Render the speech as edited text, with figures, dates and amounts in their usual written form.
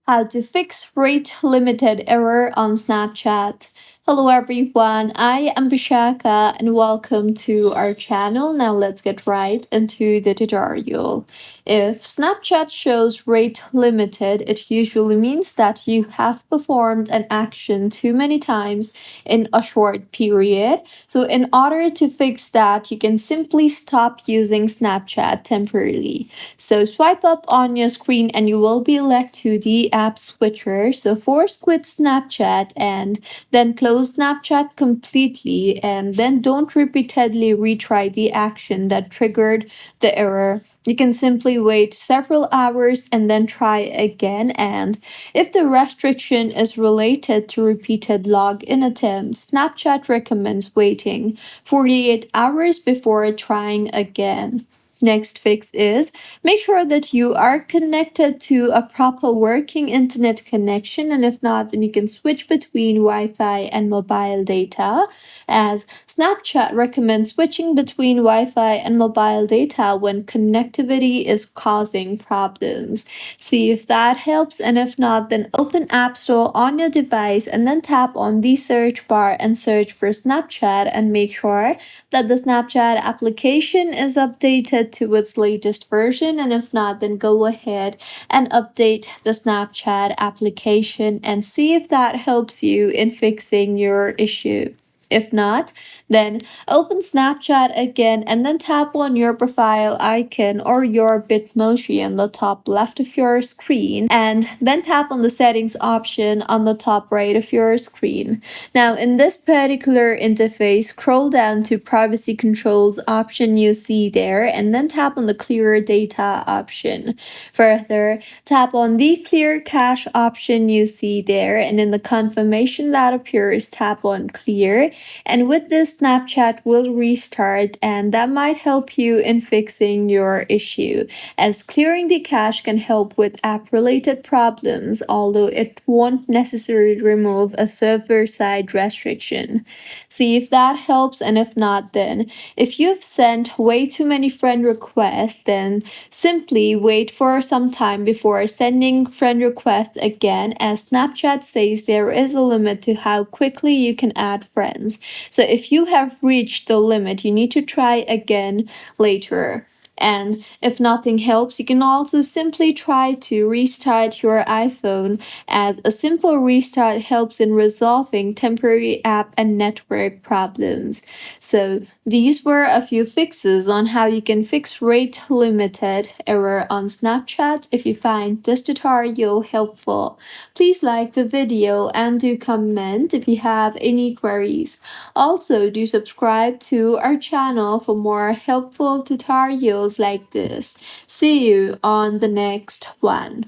How to fix rate limited error on Snapchat. Hello everyone, I am Bishaka and welcome to our channel. Now let's get right into the tutorial. If Snapchat shows rate limited, it usually means that you have performed an action too many times in a short period. So in order to fix that, you can simply stop using Snapchat temporarily. So swipe up on your screen and you will be led to the app switcher. So force quit Snapchat and then close Snapchat completely and then don't repeatedly retry the action that triggered the error. You can simply wait several hours and then try again. And if the restriction is related to repeated login attempts, Snapchat recommends waiting 48 hours before trying again. Next fix is make sure that you are connected to a proper working internet connection, and if not, then you can switch between Wi Fi and mobile data. As Snapchat recommends switching between Wi Fi and mobile data when connectivity is causing problems. See if that helps, and if not, then open App Store on your device and then tap on the search bar and search for Snapchat and make sure that the Snapchat application is updated to its latest version. And if not, then go ahead and update the Snapchat application and see if that helps you in fixing your issue. If not, then open Snapchat again and then tap on your profile icon or your Bitmoji on the top left of your screen and then tap on the settings option on the top right of your screen. Now, in this particular interface, scroll down to privacy controls option you see there and then tap on the clear data option. Further, tap on the clear cache option you see there and in the confirmation that appears, tap on clear. And with this, Snapchat will restart and that might help you in fixing your issue, as clearing the cache can help with app related problems, although it won't necessarily remove a server side restriction. See if that helps, and if not, then if you've sent way too many friend requests, then simply wait for some time before sending friend requests again, as Snapchat says there is a limit to how quickly you can add friends. So if you have reached the limit, you need to try again later. And if nothing helps, you can also simply try to restart your iPhone, as a simple restart helps in resolving temporary app and network problems. So, these were a few fixes on how you can fix rate limited error on Snapchat. If you find this tutorial helpful, please like the video and do comment if you have any queries. Also, do subscribe to our channel for more helpful tutorials like this. See you on the next one.